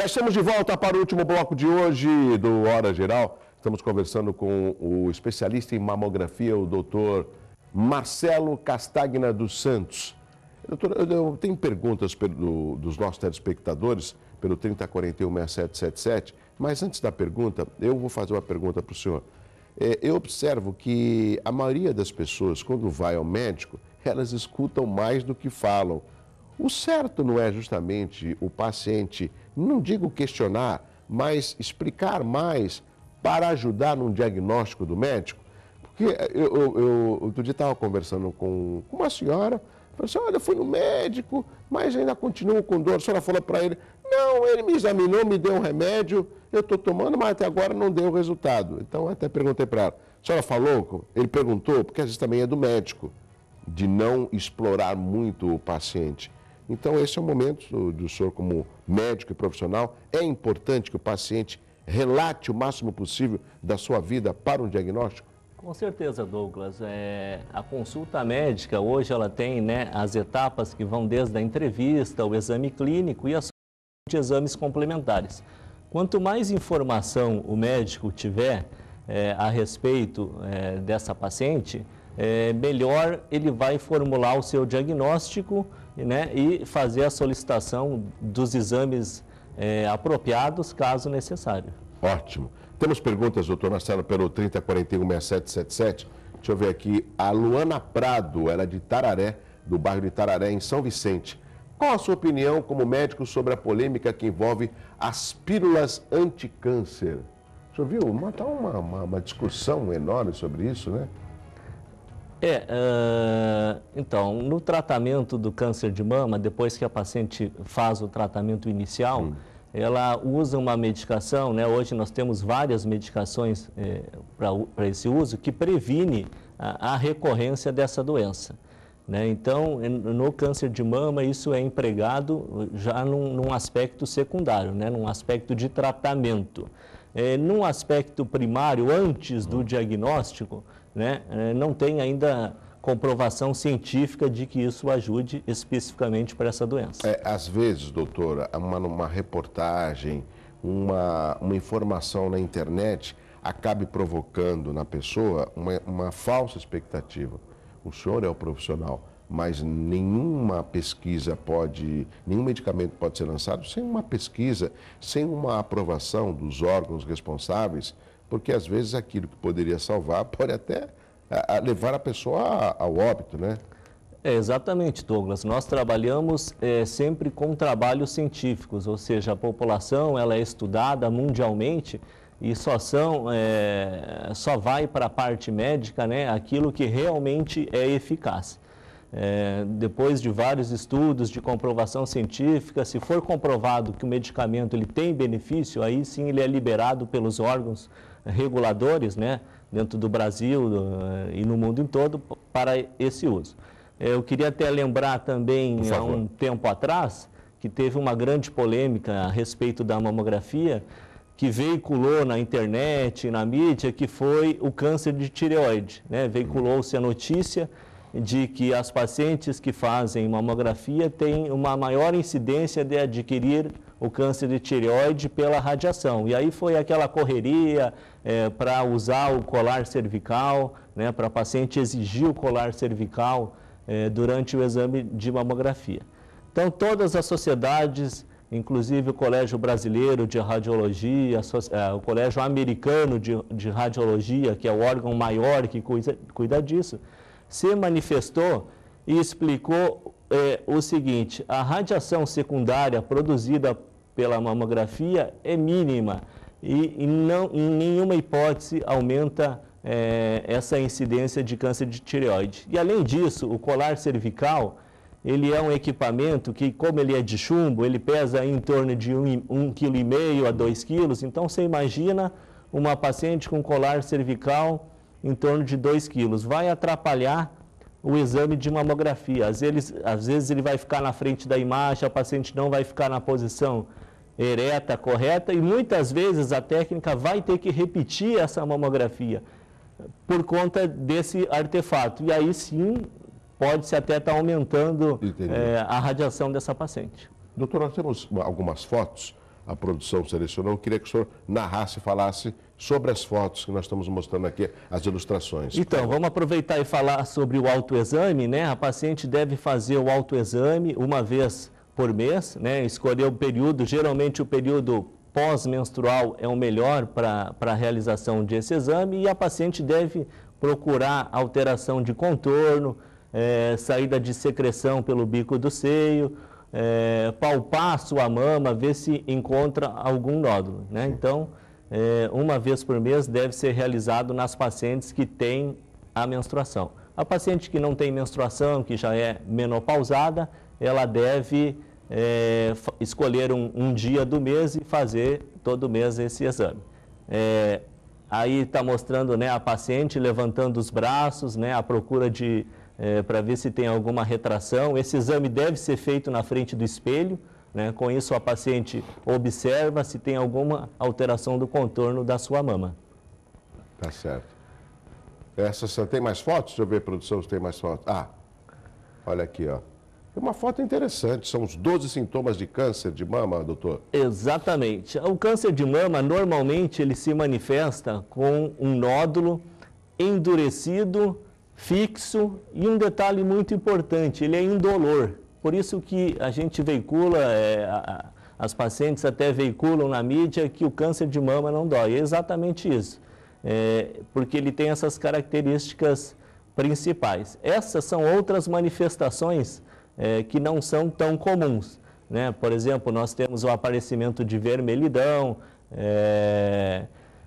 Já estamos de volta para o último bloco de hoje do Hora Geral. Estamos conversando com o especialista em mamografia, o doutor Marcelo Castagna dos Santos. Doutor, eu tenho perguntas dos nossos telespectadores pelo 3041-6777, mas antes da pergunta, eu vou fazer uma pergunta para o senhor. Eu observo que a maioria das pessoas, quando vai ao médico, elas escutam mais do que falam. O certo não é justamente o paciente, não digo questionar, mas explicar mais para ajudar no diagnóstico do médico? Porque eu outro dia estava conversando com uma senhora, falou assim, olha, eu fui no médico, mas ainda continuo com dor. A senhora falou para ele, não, ele me examinou, me deu um remédio, eu estou tomando, mas até agora não deu resultado. Então, eu até perguntei para ela, a senhora falou? Ele perguntou, porque às vezes também é do médico, de não explorar muito o paciente. Então, esse é o momento do senhor como médico e profissional. É importante que o paciente relate o máximo possível da sua vida para um diagnóstico? Com certeza, Douglas. A consulta médica, hoje, ela tem, né, as etapas que vão desde a entrevista, o exame clínico e as de exames complementares. Quanto mais informação o médico tiver a respeito dessa paciente, melhor ele vai formular o seu diagnóstico, né, e fazer a solicitação dos exames apropriados, caso necessário. Ótimo. Temos perguntas, doutor Marcelo, pelo 3041-6777. Deixa eu ver aqui. A Luana Prado, ela é de Tararé, do bairro de Tararé, em São Vicente. Qual a sua opinião como médico sobre a polêmica que envolve as pílulas anticâncer? O senhor viu? Está uma discussão enorme sobre isso, né? Então, no tratamento do câncer de mama, depois que a paciente faz o tratamento inicial, ela usa uma medicação, né? Hoje nós temos várias medicações para esse uso, que previne a recorrência dessa doença, né? Então, no câncer de mama, isso é empregado já num aspecto secundário, né? Num aspecto de tratamento. Num aspecto primário, antes do diagnóstico, né? Não tem ainda comprovação científica de que isso ajude especificamente para essa doença. Às vezes, doutora, uma reportagem, uma informação na internet acabe provocando na pessoa uma falsa expectativa. O senhor é o profissional, mas nenhuma pesquisa nenhum medicamento pode ser lançado sem uma pesquisa, sem uma aprovação dos órgãos responsáveis, porque às vezes aquilo que poderia salvar pode até levar a pessoa ao óbito, né? Exatamente, Douglas. Nós trabalhamos sempre com trabalhos científicos, ou seja, a população ela é estudada mundialmente e só vai para a parte médica, né, aquilo que realmente é eficaz. Depois de vários estudos de comprovação científica, se for comprovado que o medicamento ele tem benefício, aí sim ele é liberado pelos órgãos reguladores, né, dentro do Brasil e no mundo em todo, para esse uso. Eu queria até lembrar também, há um tempo atrás, que teve uma grande polêmica a respeito da mamografia, que veiculou na internet, na mídia, que foi o câncer de tireoide, né? Veiculou-se a notícia de que as pacientes que fazem mamografia têm uma maior incidência de adquirir o câncer de tireoide pela radiação. E aí foi aquela correria para usar o colar cervical, né, para a paciente exigir o colar cervical durante o exame de mamografia. Então, todas as sociedades, inclusive o Colégio Brasileiro de Radiologia, o Colégio Americano de Radiologia, que é o órgão maior que cuida disso, se manifestou e explicou o seguinte: a radiação secundária produzida pela mamografia é mínima e não, em nenhuma hipótese aumenta essa incidência de câncer de tireoide. E além disso, o colar cervical, ele é um equipamento que, como ele é de chumbo, ele pesa em torno de 1,5 kg a 2 kg. Então, você imagina uma paciente com colar cervical em torno de 2 kg. Vai atrapalhar o exame de mamografia. Às vezes ele vai ficar na frente da imagem, a paciente não vai ficar na posição ereta, correta, e muitas vezes a técnica vai ter que repetir essa mamografia por conta desse artefato. E aí sim, pode-se até estar aumentando a radiação dessa paciente. Doutor, nós temos algumas fotos a produção selecionou, eu queria que o senhor narrasse, falasse sobre as fotos que nós estamos mostrando aqui, as ilustrações. Então, vamos aproveitar e falar sobre o autoexame, né? A paciente deve fazer o autoexame uma vez por mês, né? Escolher o período, geralmente o período pós-menstrual é o melhor para a realização desse exame, e a paciente deve procurar alteração de contorno, saída de secreção pelo bico do seio, palpar a sua mama, ver se encontra algum nódulo, né? Então, uma vez por mês deve ser realizado nas pacientes que têm a menstruação. A paciente que não tem menstruação, que já é menopausada, ela deve escolher um dia do mês e fazer todo mês esse exame. Aí está mostrando, né, a paciente levantando os braços, né, à procura para ver se tem alguma retração. Esse exame deve ser feito na frente do espelho, né? Com isso a paciente observa se tem alguma alteração do contorno da sua mama. Tá certo. Tem mais fotos? Deixa eu ver, produção, se tem mais fotos. Ah, olha aqui, ó. Tem uma foto interessante, são os 12 sintomas de câncer de mama, doutor. Exatamente. O câncer de mama, normalmente, ele se manifesta com um nódulo endurecido, fixo, e um detalhe muito importante, ele é indolor. Por isso que a gente veicula, as pacientes até veiculam na mídia que o câncer de mama não dói. É exatamente isso, porque ele tem essas características principais. Essas são outras manifestações que não são tão comuns, né? Por exemplo, nós temos o aparecimento de vermelhidão,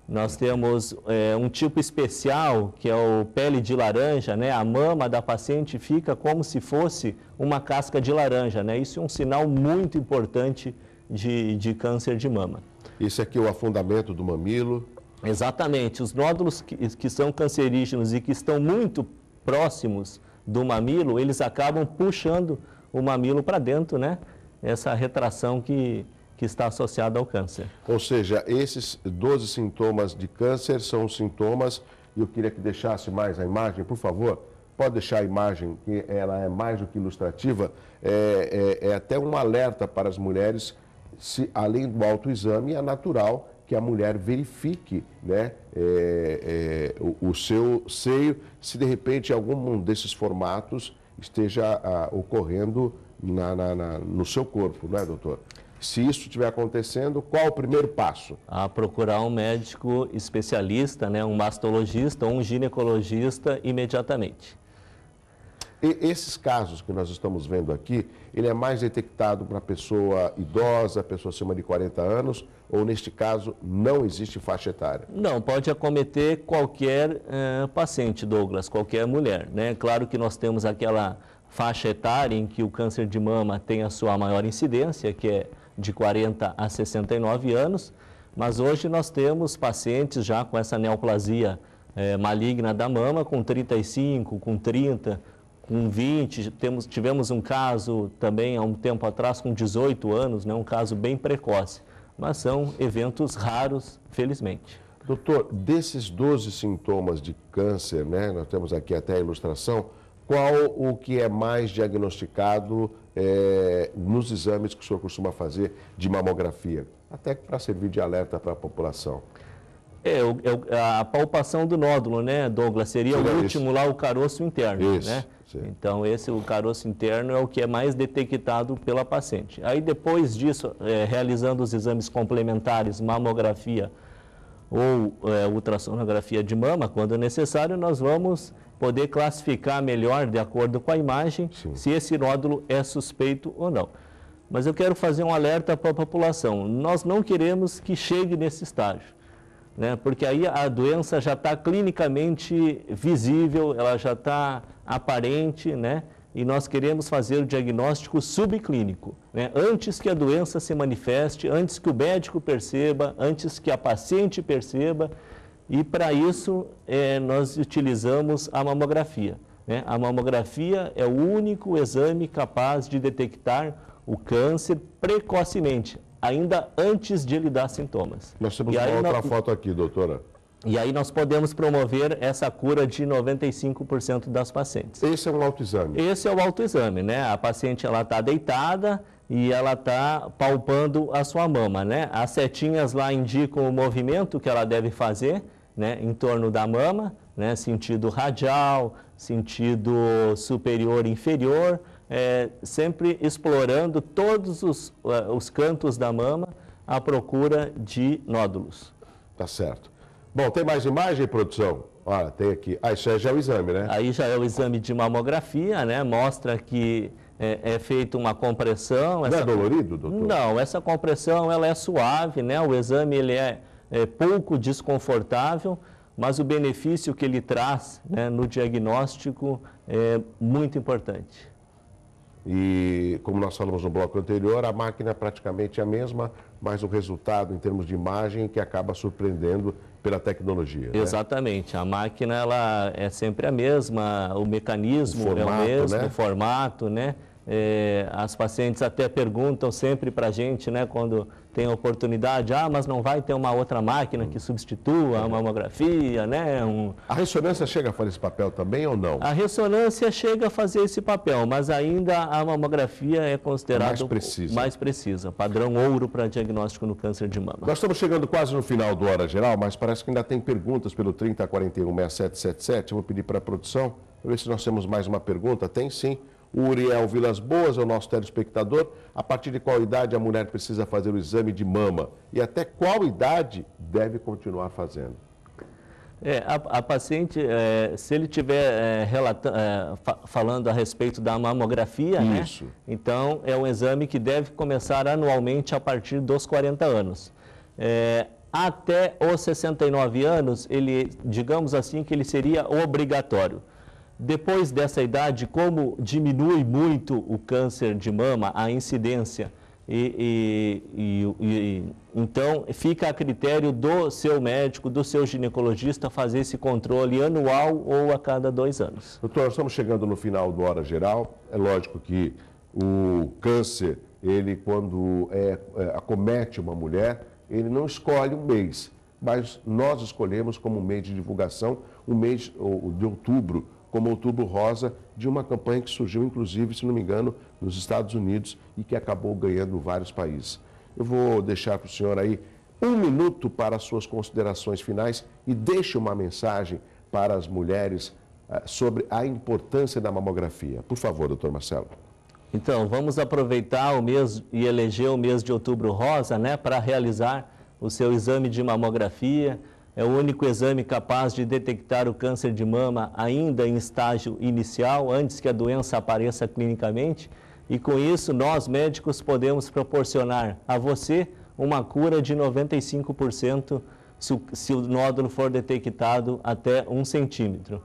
nós temos um tipo especial, que é o pele de laranja, né? A mama da paciente fica como se fosse uma casca de laranja, né? Isso é um sinal muito importante de câncer de mama. Isso aqui é o afundamento do mamilo. Exatamente. Os nódulos que são cancerígenos e que estão muito próximos do mamilo, eles acabam puxando o mamilo para dentro, né? Essa retração que está associada ao câncer. Ou seja, esses 12 sintomas de câncer são os sintomas, e eu queria que deixasse mais a imagem, por favor. Pode deixar a imagem, que ela é mais do que ilustrativa, é até um alerta para as mulheres, se além do autoexame, é natural que a mulher verifique, né, o seu seio, se de repente algum desses formatos esteja ocorrendo no seu corpo, não é, doutor? Se isso estiver acontecendo, qual o primeiro passo? A procurar um médico especialista, né, um mastologista ou um ginecologista imediatamente. E esses casos que nós estamos vendo aqui, ele é mais detectado para pessoa idosa, pessoa acima de 40 anos, ou neste caso não existe faixa etária? Não, pode acometer qualquer paciente, Douglas, qualquer mulher, né? Claro que nós temos aquela faixa etária em que o câncer de mama tem a sua maior incidência, que é de 40 a 69 anos, mas hoje nós temos pacientes já com essa neoplasia maligna da mama com 35, com 30, com 20, tivemos um caso também há um tempo atrás com 18 anos, né, um caso bem precoce, mas são eventos raros, felizmente. Doutor, desses 12 sintomas de câncer, né, nós temos aqui até a ilustração, qual o que é mais diagnosticado nos exames que o senhor costuma fazer de mamografia? Até para servir de alerta para a população. A palpação do nódulo, né, Douglas? Seria o último lá, o caroço interno, isso, né? Sim. Então, o caroço interno é o que é mais detectado pela paciente. Aí, depois disso, realizando os exames complementares, mamografia ou ultrassonografia de mama, quando necessário, nós vamos poder classificar melhor, de acordo com a imagem, sim, se esse nódulo é suspeito ou não. Mas eu quero fazer um alerta para a população. Nós não queremos que chegue nesse estágio, né? Porque aí a doença já está clinicamente visível, ela já está aparente, né? E nós queremos fazer o diagnóstico subclínico, né? Antes que a doença se manifeste, antes que o médico perceba, antes que a paciente perceba, e para isso nós utilizamos a mamografia, né? A mamografia é o único exame capaz de detectar o câncer precocemente, ainda antes de ele dar sintomas. Nós temos uma outra foto aqui, doutora. E aí nós podemos promover essa cura de 95% das pacientes. Esse é um autoexame? Esse é o autoexame, né? A paciente ela está deitada e ela está palpando a sua mama, né? As setinhas lá indicam o movimento que ela deve fazer, né? Em torno da mama, né? Sentido radial, sentido superior e inferior, sempre explorando todos os cantos da mama à procura de nódulos. Tá certo. Bom, tem mais imagem, produção? Olha, tem aqui. Ah, isso já é o exame, né? Aí já é o exame de mamografia, né? Mostra que é feita uma compressão. Não é dolorido, doutor? Não, essa compressão ela é suave, né? O exame ele é pouco desconfortável, mas o benefício que ele traz, né, no diagnóstico é muito importante. E, como nós falamos no bloco anterior, a máquina é praticamente a mesma, mas o resultado em termos de imagem que acaba surpreendendo pela tecnologia. Exatamente. Né? A máquina ela é sempre a mesma, o mecanismo é o mesmo, né? O formato, né? As pacientes até perguntam sempre para a gente, né, quando tem a oportunidade, mas não vai ter uma outra máquina que substitua a mamografia, né? A ressonância chega a fazer esse papel também ou não? A ressonância chega a fazer esse papel, mas ainda a mamografia é considerada mais precisa, padrão ouro para diagnóstico no câncer de mama. Nós estamos chegando quase no final do Hora Geral, mas parece que ainda tem perguntas pelo 3041-6777. Eu vou pedir para a produção, para ver se nós temos mais uma pergunta. Tem sim. O Uriel Vilas Boas é o nosso telespectador. A partir de qual idade a mulher precisa fazer o exame de mama? E até qual idade deve continuar fazendo? A paciente, se ele estiver falando a respeito da mamografia, né? Então é um exame que deve começar anualmente a partir dos 40 anos. Até os 69 anos, digamos assim, que ele seria obrigatório. Depois dessa idade, como diminui muito o câncer de mama, a incidência, então fica a critério do seu médico, do seu ginecologista, fazer esse controle anual ou a cada 2 anos. Doutor, nós estamos chegando no final do Hora Geral. É lógico que o câncer, ele quando acomete uma mulher, ele não escolhe um mês, mas nós escolhemos como mês de divulgação, o mês de outubro, como Outubro Rosa, de uma campanha que surgiu, inclusive, se não me engano, nos Estados Unidos e que acabou ganhando vários países. Eu vou deixar para o senhor aí 1 minuto para as suas considerações finais e deixe uma mensagem para as mulheres sobre a importância da mamografia. Por favor, doutor Marcelo. Então, vamos aproveitar o mês e eleger o mês de Outubro Rosa, né, para realizar o seu exame de mamografia. É o único exame capaz de detectar o câncer de mama ainda em estágio inicial, antes que a doença apareça clinicamente. E com isso, nós médicos podemos proporcionar a você uma cura de 95% se o nódulo for detectado até 1 centímetro.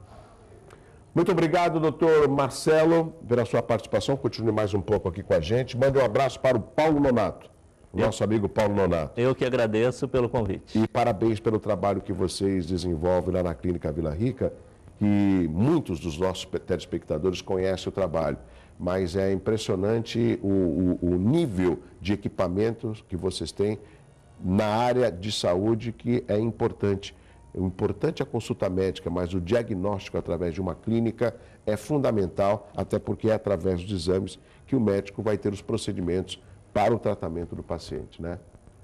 Muito obrigado, doutor Marcelo, pela sua participação. Continue mais um pouco aqui com a gente. Mande um abraço para o Paulo Nonato. Nosso amigo Paulo Nonato. Eu que agradeço pelo convite. E parabéns pelo trabalho que vocês desenvolvem lá na Clínica Vila Rica, que muitos dos nossos telespectadores conhecem o trabalho, mas é impressionante o nível de equipamentos que vocês têm na área de saúde, que é importante. O importante é a consulta médica, mas o diagnóstico através de uma clínica é fundamental, até porque é através dos exames que o médico vai ter os procedimentos para o tratamento do paciente, né?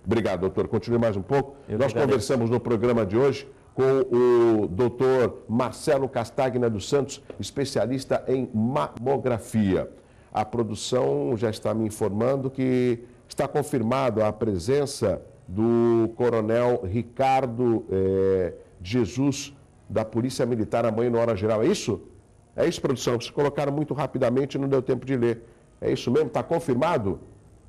Obrigado, doutor. Continue mais um pouco. Nós conversamos no programa de hoje com o doutor Marcelo Castagna dos Santos, especialista em mamografia. A produção já está me informando que está confirmado a presença do coronel Ricardo Jesus, da Polícia Militar, amanhã no Hora Geral. É isso? É isso, produção? Vocês colocaram muito rapidamente e não deu tempo de ler. É isso mesmo? Está confirmado?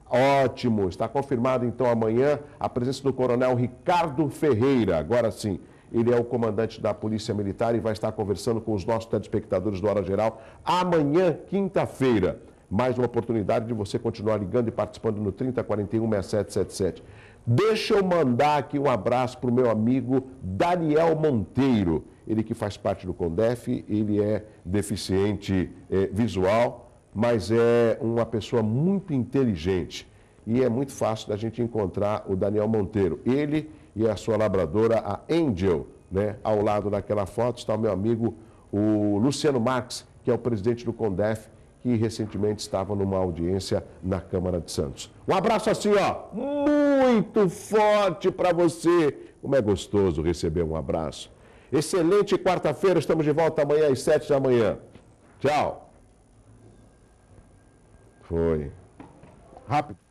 Ótimo, está confirmado então amanhã a presença do coronel Ricardo Ferreira. Agora sim, ele é o comandante da Polícia Militar e vai estar conversando com os nossos telespectadores do Hora Geral amanhã, quinta-feira. Mais uma oportunidade de você continuar ligando e participando no 3041-6777. Deixa eu mandar aqui um abraço para o meu amigo Daniel Monteiro. Ele que faz parte do CONDEF, ele é deficiente visual, mas é uma pessoa muito inteligente e é muito fácil da gente encontrar o Daniel Monteiro. Ele e a sua labradora, a Angel, né? Ao lado daquela foto está o meu amigo, o Luciano Marques, que é o presidente do CONDEF, que recentemente estava numa audiência na Câmara de Santos. Um abraço assim, ó, muito forte para você. Como é gostoso receber um abraço. Excelente quarta-feira, estamos de volta amanhã às 7 da manhã. Tchau. Foi. Rápido.